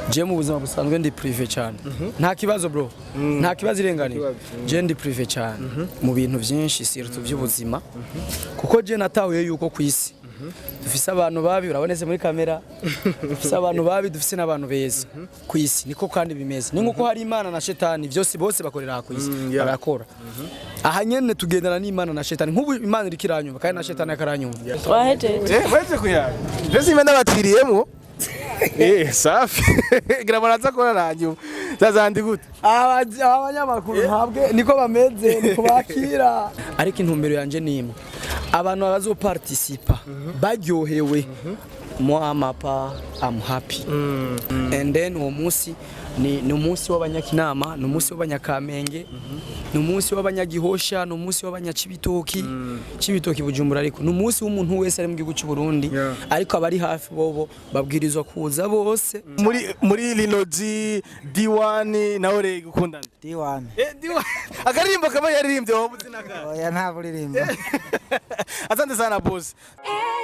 je mu buzima busanzwe ndi privé cyane nta kibazo bro nta kibazo irenganiye je ndi privé cyane mu bintu byinshi sirtu by'ubuzima kuko je natahuye yuko ku isi dufise abantu babi uraboneze muri kamera dufise abantu babi dufise n'abantu beza ku isi niko kandi bimeze ni nkuko hari imana na shetani byose bose bakorera ku isi barakora aha nyene tugendana n'imana na shetani nk'ubu imana iri kiranyumva kandi na shetani akaranyumva baje kuyaga byose imana batiriyemo safi grabaraza ko ranyu zazandi gute abanyamakuru ntabwe niko bameze niko bakira ariko intumbero yanje nimwe abantu bazo participa baryohewe moi I'm happy and then uwo munsi ni umunsi w'abanyakinama ni umunsi w'abanyakamenge ni umunsi w'abanyagihosha ni umunsi w'abanyacibitoki cibitoki Bujumbura ariko ni umunsi w'umuntu wese ari mu gihugu cy'u Burundi ariko abari hafi bobo babwirizwa kuza bose muri linoji D1 nawe re gukundana D1 D1 akarimbo kaba yaririmbye wowe uzinaka oya nta buririmbo asante sana boss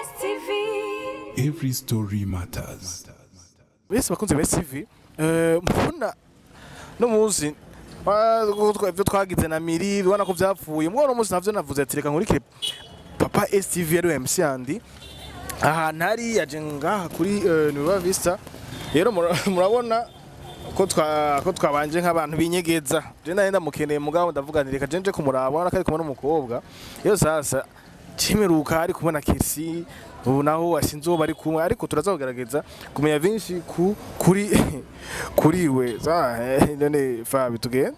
STV Every story matters. Wese bakunze ba STV mbona no muzi ibyo twagize na miri bibona ko byapfuye mwana muzi navyo navuze ati reka nkurikire papa STV yari MC andi aha ntari yaje ngaha kuri Nueva Vista rero murabona ko twabanje nk'abantu binyegeza je nari ndamukeneye mugabo ndavuga nti reka jenje kumuraba nakari kumwe n'umukobwa yo sasa cimeruka ari kubona Kesi ubu naho asinzo bari kumwe ariko turazagerageza kumenya vinshi kuri we none Fabi tugenda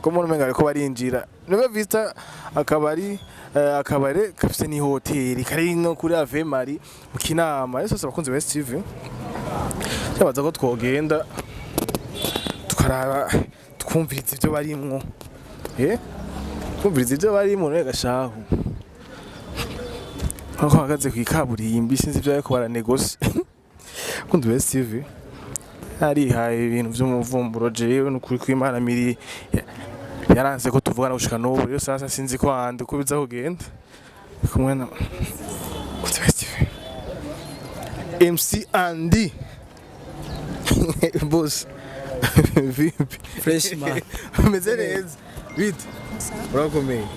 ko mu menga ariko barinjira Nueva Vista akabare kafise ni hoteli kari no kuri Ave Marie mu Kinama yose abakunze ba STV cyabaza ko twogenda tukaraba twumviriza ibyo barimwo twumviriza ibyo barimwo rega shahu Ako hagaze ku ikaburimbi sinzi byo ariko baranegosi kundi ba STV ari haye ibintu by'umuvumburo jewe n'ukuri kw'Imana miri yaranze ko tuvugana gushika n'ubu rero sasa sinzi ko handi ko biza kugenda kumwe na kundi ba STV MC Andy boss vipi fresh man meze neza bit urakomeye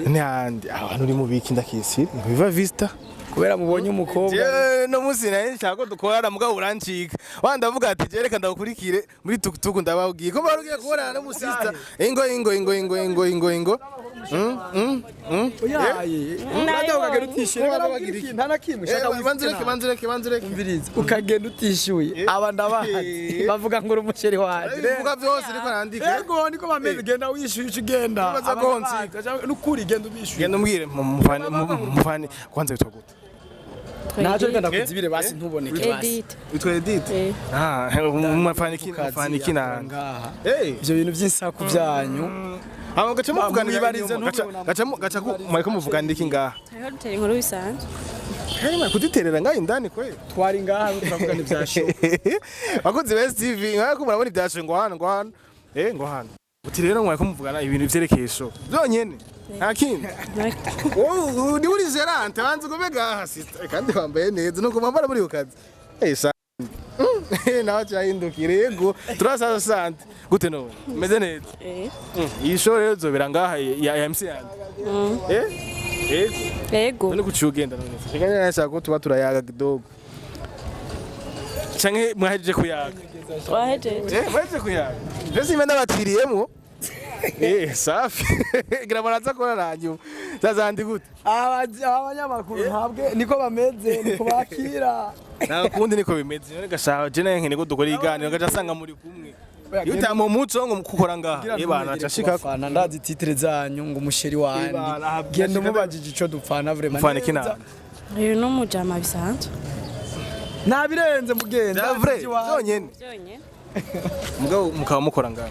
Nandi abantu uri mu biki ndakisi Nueva Vista kubera mubonye umukobwa no musi naye nshaka dukorana mugabo urancika wanda avuga ati je reka ndakurikire muri tukutuku ndababwiye ko barugiye kuborana no musista ingo oyaye nada ukagenda utishire nta nakimwe shaka banzureke umviriza ukagenda utishuye aba ndabahazi bavuga ngo urumusheri waje bivuga byose ariko nandika yego niko bameze genda wishuye ugenda nukuri genda ubishuye genda umbwire mufani kwanza bitwa gute naje ngenda kuzibire basi ntuboneke basi bitwa Edit mufani kina ibyo bintu by'insaku byanyu gacha mariko muvugana iki ngaha hariho dutera inkuru bisanzwe Hema kuditerera ngaho indani kwe twari ngaha turavugana ibyasho bakunze ba STV nkako murabona ibyasho ngo hano ngo hano uti rero mwariko muvugana ibintu byerekesho byonyene nta kindi ni uri gerante banze ngo bega sister kandi wambaye neza nuko mwambara muri ukazi nawe cyahindukire yego turasasa sante gute no meze neza iyi show rero zobera ngaha ya MC yego none kucugenda none kiganya nashaka ko tuba turayaga kidogo canke mwahejeje kuyaga mwahejeje kuyaga mbese imana batiriyemo safi grabaraza ko ranyu zazandi gute abanyamakuru ntabwe niko bameze niko bakira nakundi niko bimeze none gashaka je naye nkene ko dukora iganiro gaca sanga muri kumwe yuta mu muco ngo mukukora ngaha yebana acashika fana ndazi titre zanyu ngo umusheri wandi genda umubajije ico dupfana vraiment mfane kina uyu no mujama bisanzwe nabirenze mugenda vrai zonyene mugabo mukaba mukora ngaha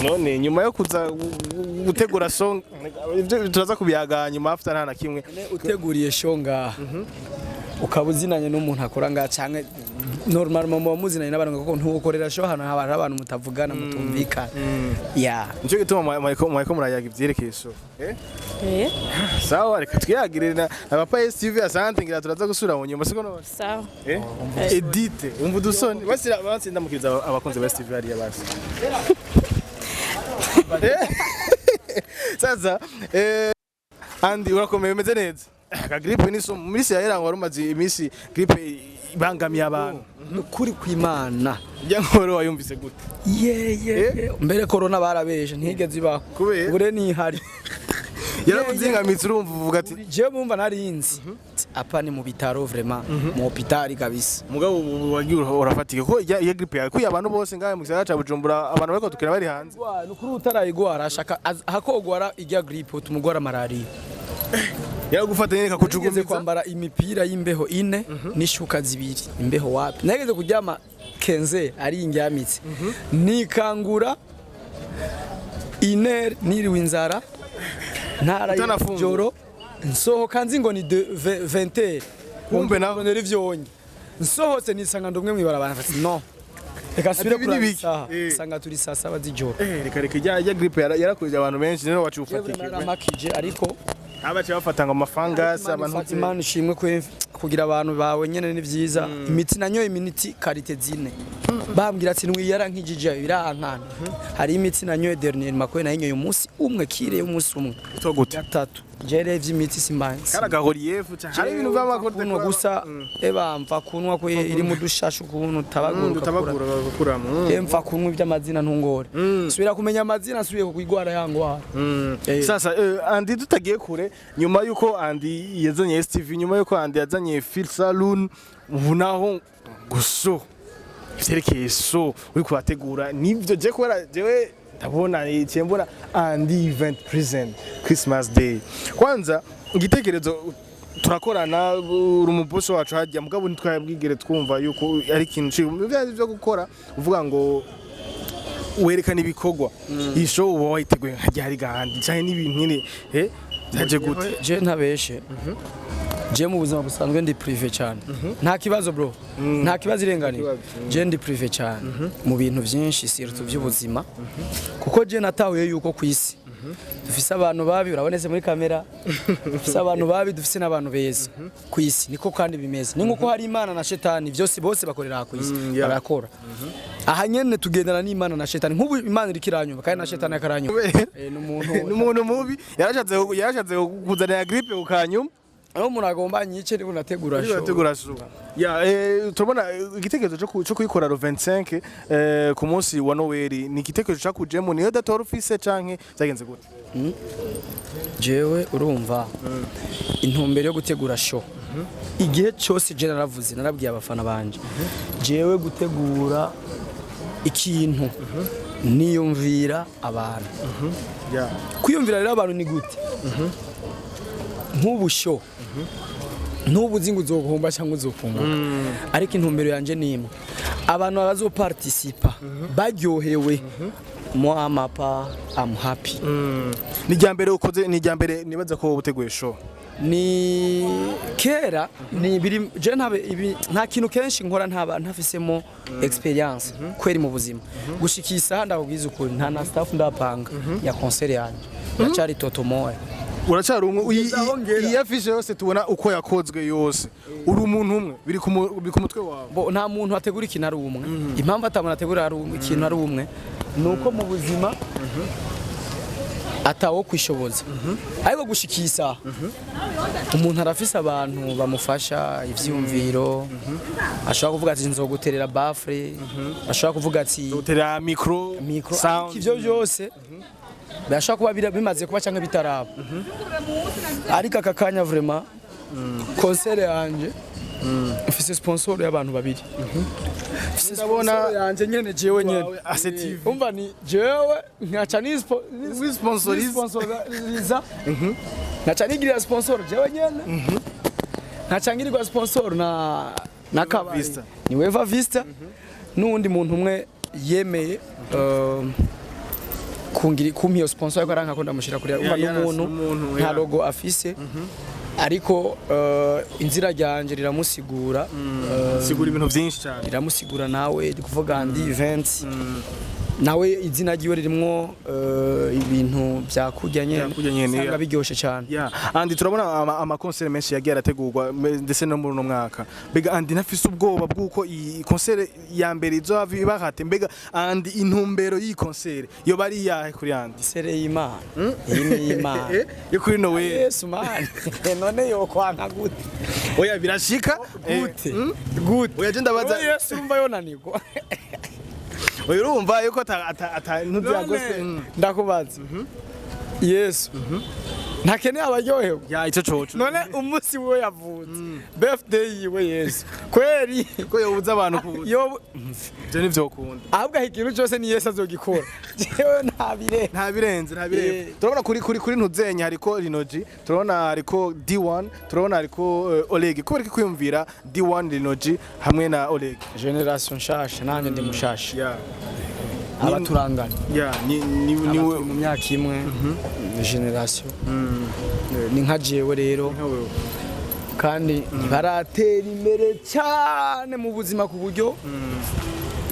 none nyuma yo kuza gutegura song turaza kubiyaga nyuma after nta na kimwe uteguriye show ngaha ukabuzinanye n'umuntu akora ngaha canke normal mama wamuzinanye n'abantu kuko ntukorera show hano hari abantu mutavugana mutumvikana ya nicyo gituma mwayiko murayaga ivyerekeye show sawa reka twiyagirira abapa STV asante ngira turaza gusura mu nyuma siko no Sawa. edite umva dusoni basi ndamukiriza abakunze ba STV ari yabasi sasa Andi urakomeye umeze neza ka gripe ni so misi yahera ngo rumaze imisi gripe ibangamiye abantu kuri kwimana njya nkoro wayumvise gute mbere corona barabeje ntigeze ibaho bure ni hari yarakuzingamitse urumva uvuga ati je bumva narinzi apa ni mu bitaro vraiment mu hospital kabisa mugabo wagiye urafatike ko ya gripe yawe kuya abantu bose ngaye mu gisagara ca Bujumbura abantu bariko tukira bari hanze nukuri utarayigwara ashaka hakogwara ijya gripe utumugwara malaria yaragufatanye reka kujugumiza kwambara imipira y'imbeho 4 n'ishuka zibiri imbeho wapi nageze kuryama kenze ari ingyamitse nikangura iner niriwe inzara ntara y'ijoro nsohoka nzi ngo ni 20h kumbe nabo nari vyonye nsohotse nisanga ndumwe mwibarabara mfati no reka subire kurabisa sanga turi saa 7 z'ijoro reka ya gripe yarakurije abantu benshi rero wacufatikije naramakije ariko abace bafatanga amafangasi abantu Imana ishimwe kugira abantu bawe nyene ni vyiza imiti nanyo iminiti karite zine bambwira ati nwiyara nkijije birankana hari imiti nanyo dernier makwe na inyo umunsi umwe kire umunsi umwe to gute gatatu jere vy'imiti simbansi karagahoriyefu hari ibintu vy'amakote no gusa mva kunwa ko iri mu dushashu kuntu tabagura bakuramo mva kunwa iby'amazina ntungore subira kumenya amazina subiye kuigwara yango sasa Andi tutagiye kure nyuma yuko Andi yazanye STV nyuma yuko Andi yazanye Fil Saloon ubu naho guso vyerekeye so uri kubategura nivyo je kwera jewe ndabona icyembona Andi event present Christmas day kwanza igitekerezo turakorana urumuboso wacu hajya mugabo ntitwabwigere twumva yuko ari ikintu byo gukora uvuga ngo werekana ibikorwa iyi show uba wayiteguye nkajya hari gahandi cyane n'ibintu nyine zaje gute je ntabeshe je mu buzima busanzwe ndi privé cyane nta kibazo bro nta kibazo irenganira je ndi privé cyane mu bintu byinshi sirtu by'ubuzima kuko je natahuye yuko kwisi dufise abantu babi uraboneze muri kamera dufise abantu babi dufise n'abantu beza kwisi niko kandi bimeze ni nkuko hari Imana na Shetani byose bose bakorera kwisi barakora aha nyene tugendana n'Imana na Shetani nk'ubu Imana iri kiranyuma kandi na Shetani akaranyuma n'umuntu mubi yarashatse kuzana gripe ukanyuma aho umuntu agomba nyice ni unategura show ya turabona igitekerezo cyo kuyikora 25 ku munsi wa Noel ni igitekerezo cyakujemo niyo dator office canke zagenze gute jewe urumva intumbero yo gutegura show igihe cyose je naravuze narabwiye abafana banje jewe gutegura ikintu niyumvira abantu kwiyumvira rero abantu ni gute nk'ubusho ntubuzi ngo uzoguhomba cyangwa uzokunguka ariko intumbero yanje nimwe abantu bazoparticipa baryohewe moi mapa I'm happy ni jambere ukoze ni jambere nibaza ko uteguye show ni kera ni biri je nta kintu kenshi nkora ntafisemo experience kweri mu buzima gushikisa ndakubwiza ukuri nta na staff ndapanga ya concert yanje yacari totomoye uracyari umwe iyi afishe yose tubona uko yakozwe yose uri umuntu umwe biri ku mutwe wawe nta muntu ategura ikintu ari umwe impamvu atabona ategura ikintu ari umwe nuko mu buzima atawo kwishoboza ariko gushikisa umuntu arafise abantu bamufasha ivyumviro ashaka kuvuga ati nzoguterera bafre ashaka kuvuga ati guterera micro sound ivyo byose bashaka kuba bimaze kuba cyangwa bitaraba ariko akakanya vraiment concert yanje ifise sponsor y'abantu babiri ndabona yanje nyene jewe nyene ACTV umva ni jewe nkaca ni sponsoriza nkaca nigirira sponsor jewe nyene nkaca ngirirwa sponsor na kabari ni Weva Vista n'undi muntu umwe yemeye kumpiyo sponsor yako aranka ko ndamushira kuri umva n'umuntu nta logo afise ariko inzira ryanje riramusigura sigura ibintu byinshi cyane riramusigura nawe ndi kuvuga ndi events nawe izina ryiwe ririmo ibintu byakujyanye usanga biryoshe cyane andi turabona amakonsere menshi yagiye arategurwa ndetse no muri uno mwaka mbega andi nafise ubwoba bw'uko iyi konsere ya mbere izova ibahate mbega andi intumbero y'iyi konsere yo bari yahe kuri andi sere y'Imana y'Imana yo kuri Nowe Yesu man none yo kwanka gute oya birashika gute oya je ndabaza Yesu umva yonanirwa urumva yuko ata ntubyagose ndakubaza Yesu ntakeneye abaryohewe ya icyo coco none umunsi we yavutse birthday yiwe Yesu kweri ko yobuza abantu kubuza yo je nivyo ukunda ahubwo ikintu cyose ni Yesu azogikora jewe ntabirenze turabona kuri ntuzenya hariko Rinoji turabona hariko D1 turabona hariko Oleg ko bari kwiyumvira D1 Rinoji hamwe na Oleg generation nshasha nanje ndi mushasha abaturangana ni mu myaka imwe generation ni nka jewe rero kandi baratera imbere cyane mu buzima ku buryo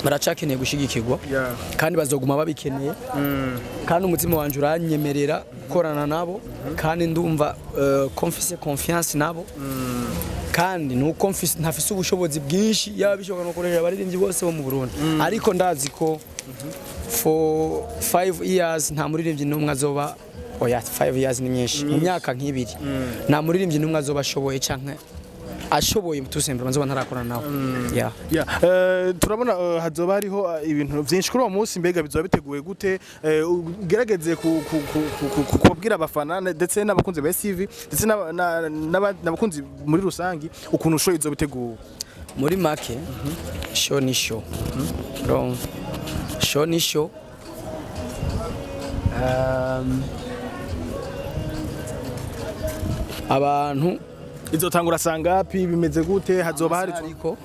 baracakeneye gushigikirwa kandi bazoguma babikeneye kandi umutima wanje uranyemerera gukorana nabo kandi ndumva confiance nabo kandi nuko ntafise ubushobozi bwinshi yaba bishoboka no koresha abaririmbyi bose bo mu Burundi ariko ndazi ko for 5 years nta muririmbyi n'umwe azoba oya 5 years ni myinshi mu myaka nk'ibiri nta muririmbyi n'umwe azoba ashoboye canke ashoboye tusembe manzoba ntarakorana nawe turabona hazoba hariho ibintu byinshi kuri uwo munsi mbega bizoba biteguye gute ugerageze kubwira abafana ndetse n'abakunzi ba STV ndetse n'abakunzi muri rusangi ukuntu show izo biteguwe muri make show ni show show ni show abantu izotangura sangapi bimeze gute hazoba hari ariko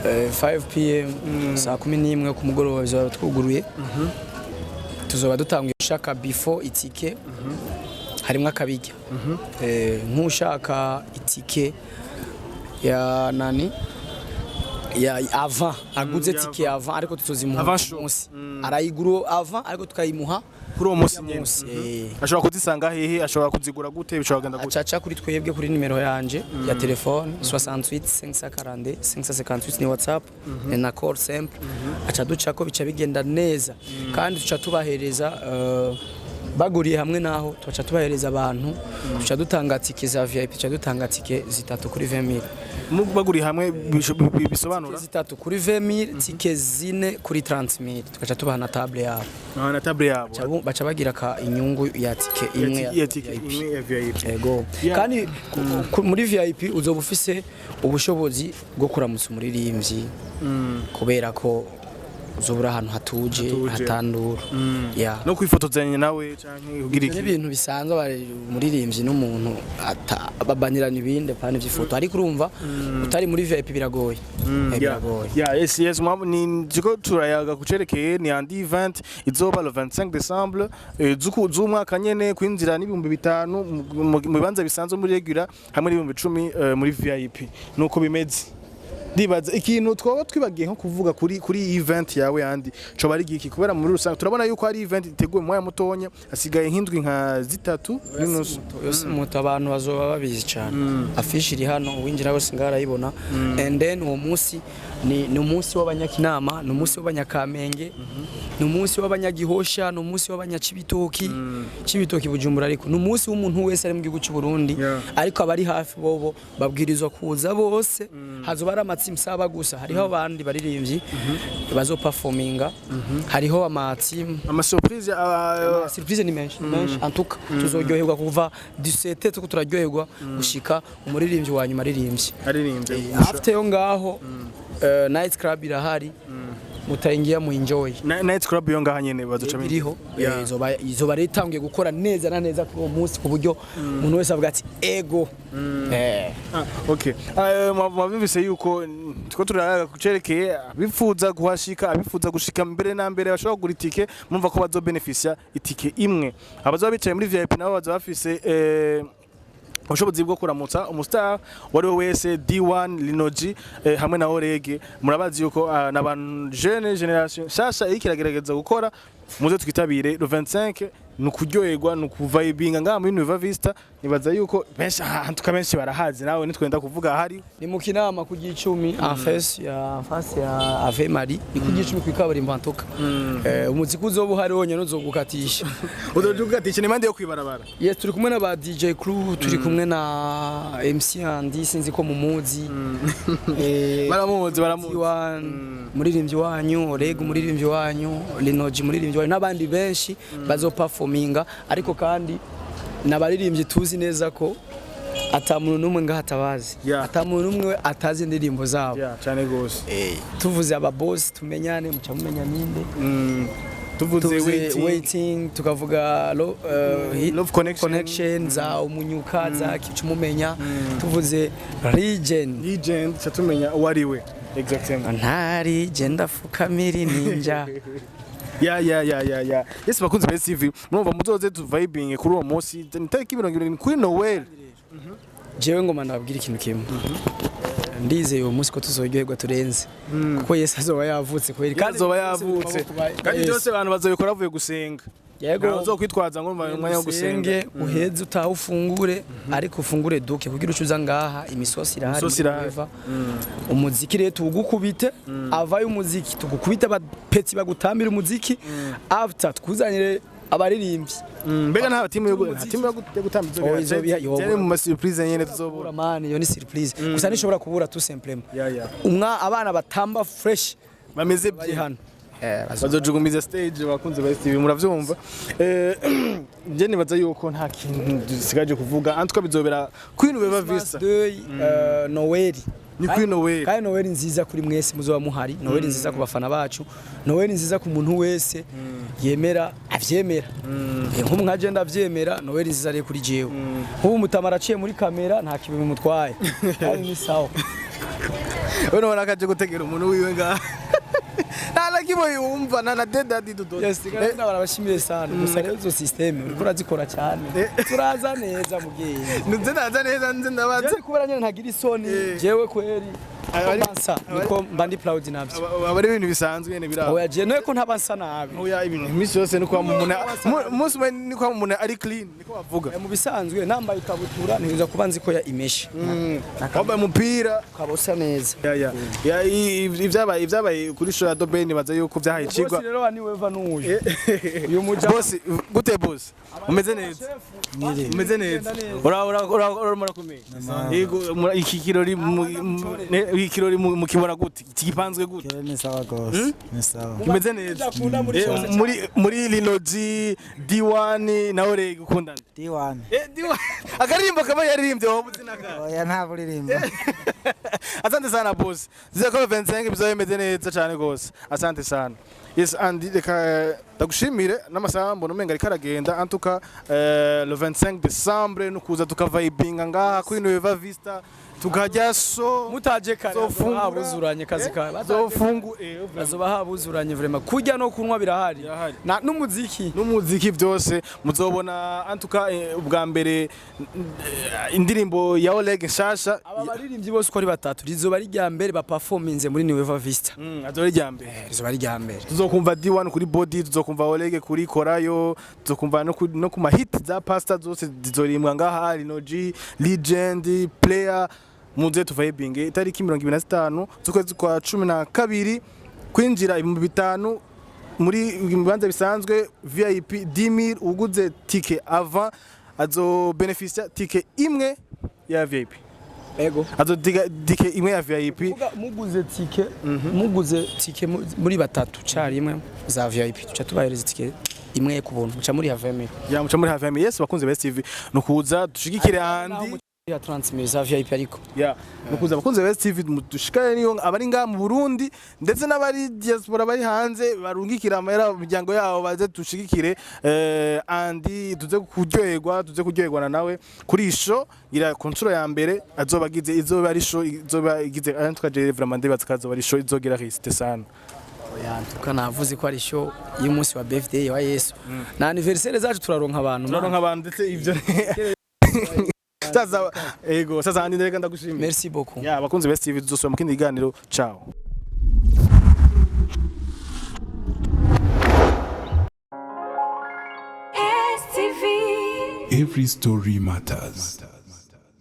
5 pm saa 11 ku mugoroba bizoba twuguruye tuzoba dutanguye ushaka before itike harimo akabijya nk'ushaka itike ya nani ya avant aguze tike avant ariko tuzozimuha munsi arayiguru avant ariko tukayimuha kuri uwo munsi ashobora kuzisanga hehe ashobora kuzigura gute bishobora kugenda gute acaca kuri twebwe kuri nimero yanje ya telefone 68 542 558 ni WhatsApp na call simple aca ducako bica bigenda neza kandi tuca tubahereza baguriye hamwe naho tuca tubahereza abantu tuca dutanga tike za VIP tuca dutanga tike zitatu kuri 20000 baguriye hamwe bisobanura zitatu kuri 20000 tike zine kuri 30000 tukaca tubaha na table yabo na table yabo baca bagira ka inyungu ya tike imwe ya VIP yego kandi muri VIP uzoba ufise ubushobozi bwo kuramutsa umuririmbyi kubera ko uzobura ahantu hatuje hatandura no kwifotozanya nawe canke ugira iki ibintu bisanzwe bari umuririmbyi n'umuntu babanirana ibinde pani by'ifoto ariko urumva utari muri VIP biragoye yes ni jiko turayaga kucerekeye ni andi event izoba le 25 décembre z'umwaka nyene kwinjira n'ibihumbi 5 mu bibanza bisanzwe muri regular hamwe n'ibihumbi 10 muri VIP nuko bimeze ndibaza ikintu twaba twibagiye nko kuvuga kuri event yawe yandi cyo bari giki kubera muri rusange turabona yuko ari event iteguye mu mutonya hasigaye hindwi nka zitatu n'unusu yose muto abantu bazoba babizi cyane afishi iri hano winjira wese ngarayibona and then uwo munsi ni umunsi w'abanyakinama ni umunsi w'abanyakamenge ni umunsi w'abanyagihosha ni umunsi w'abanyacibitoki cibitoki Bujumbura ariko ni umunsi w'umuntu wese ari mu gihugu cy'u Burundi ariko abari hafi bobo babwirizwa kuza bose hazoba ari amatsimsaba gusa hariho abandi baririmbyi bazo performinga hariho amatsim surprise ni menshi antuka tuzoryoherwa kuva 17 tuko turaryoherwa gushika umuririmbyi wa nyuma aririmbye after yo ngaho night club irahari mutaingia mu enjoy night club yo ngaha nyene bazoca biriho izoba ritangiye gukora neza na neza kuri uwo munsi ku buryo umuntu wese avuga ati ego okay mwabimvise yuko tuko turaga kucerekeye bifuza guhashika abifuza gushika mbere na mbere bashobora kugura itike mumva ko bazo beneficia itike imwe abazo bicaye muri VIP nabo bazo bafise ubushobozi bwo kuramutsa umustar wari we wese D1 Linoji hamwe na Orege murabazi yuko n'abantu jeune generation shasha ikiragerageza gukora muze twitabire le 25 nukuryoherwa nukuvibinga ngaha muri Nueva Vista nibaza yuko benshi ahantu benshi barahazi nawe nitwenda kuvuga hari ni mu kinama ku gicumi en face ya Ave Marie ni ku gicumi ku kaburimbo antoka umuziki uzoba uhari wonyene uzogukatisha uzogukatisha ni mande yo kwibarabara yes turi kumwe na ba DJ Crew turi kumwe na MC Andy sinzi ko mumuzi baramuzi muririmbyi wanyu Oreg muririmbyi wanyu Linoji muririmbyi wanyu n'abandi benshi bazoperforminga ariko kandi nabaririmbyi tuzi neza ko atamuntu numwe ngaha atabazi atamuntu numwe atazi indirimbo zabo cyane gose tuvuze aba boss tumenyane muca mumenya ninde tuvuze waiting tukavuga love connection za umunyuka za kicumumenya tuvuze legend chatumenya wariwe exactement ntari genda fukamiri ninja ya yes bakunze best TV murumva muzoze tu vibing kuri uwo munsi tariki 20 kuri Noel jewe ngoma nababwira ikintu kimwe ndizeye uwo munsi ko tuzoryoherwa turenze kuko Yesu azoba yavutse kweri kandi azoba yavutse kandi byose abantu bazobikora bavuye gusenga yego uzokwitwaza ngo umwanya wo gusenga uheze utaha ufungure ariko ufungure duke kugira ucuza ngaha imisosi irahari umuziki rero tugukubite avayo umuziki tugukubite abapetsi bagutambira umuziki after tukuzanire abaririmbyi mbega nta timu yo gutambira izo mu surprise nyene tuzobura man yo ni surprise gusa nishobora kubura tout simplement abana batamba fresh bameze byi hano bazojugumiza stage bakunze ba TV muravyumva je nibaza yuko nta kintu dusigaje kuvuga antuka bizobera Queen Nueva Vista Noel ni Queen Noel kandi Noel nziza kuri mwese muzoba muhari Noel nziza ku bafana bacu Noel nziza ku muntu wese yemera avyemera nko mwa agenda avyemera Noel nziza ari kuri jewe nk'ubu mutamara aciye muri kamera nta kibi mumutwaye kandi ni sawa ono barakaje gutegera umuntu wiwe ngaha nala kibo yumva nana dedadi dudo yes kandi barabashimire sana gusa rero zo system uriko urazikora cyane turaza neza mugiye nze naza neza nze ndabaza kubera nyene ntagira isoni jewe kweri abansa niko mbandi proud navyo abari ibintu bisanzwe nyene biraho oya je no ko ntabansa nabi oya ibintu imisi yose niko umuntu umunsi umwe niko umuntu ari clean niko bavuga mu bisanzwe nambaye ikabutura ntiza kuba nzi ko ya imeshe nakamba umupira kabosa neza ya ivyabaye kuri show ya Dobe nibaza yuko vyahaye cigwa rero wani weva nuyu uyu muja boss gute boss umeze neza umeze neza ora murakomeye yego iki kirori mu kibona gute kigipanzwe gute ni sawa gose ni sawa kimeze neza muri Linoji D1 na Orege ukundana D1 D1 akarimbo kaba yaririmbye wowe uzinaka oya nta buririmbo asante sana boss ziko 25 bizoye meze neza cyane gose asante sana yes and reka ndagushimire n'amasaha mbona umenga ariko aragenda antuka le 25 décembre nukuza tukavibinga ngaha kuri Nueva Vista tukajya so mutaje kare habuzuranye kazi ka bazoba habuzuranye vraiment kujya no kunwa birahari na n'umuziki byose muzobona antuka ubwambere indirimbo ya Oleg Shasha abaririmbyi bose uko ari batatu rizoba ari ryambere ba performance muri Nueva Vista azoba ryambere rizoba ryambere tuzokumva D1 kuri body tuzokumva Oleg kuri korayo tuzokumva no ku mahit za pasta zose zizorimwa ngaha Linoji legend player muze tuvibinge itariki 25 z'ukwezi kwa 12 kwinjira 5000 muri ibibanza bisanzwe VIP 10000 uguze ticket avant azo beneficia ticket imwe ya VIP ego azo ticket imwe ya VIP muguze ticket muri batatu cari imwe za VIP tuca tubahereza ticket imwe ku buntu muca muri haveme ya muca muri haveme yes bakunze best TV nukuza dushigikire handi ya transmisa VIP ariko ya nukuza bakunze best TV dushikare niyo abari nga mu Burundi ndetse n'abari diaspora bari hanze barungikira amahera umuryango yabo baze dushigikire andi tuze kuryoherwa nawe kuri isho ira kontrol ya mbere azobagize izoba ari show izoba igize tukaje vraiment ndebatse kazoba ari show izogera risite sana tuka navuze ko ari show y'umunsi wa birthday wa Yesu na anniversaire zacu turaronka abantu ndetse ivyo Sasa ego sasa handi ndeka ndagushimira. Merci beaucoup. Ya bakunzi ba STV tuzosubira mu kindi kiganiro. Ciao. Every story matters.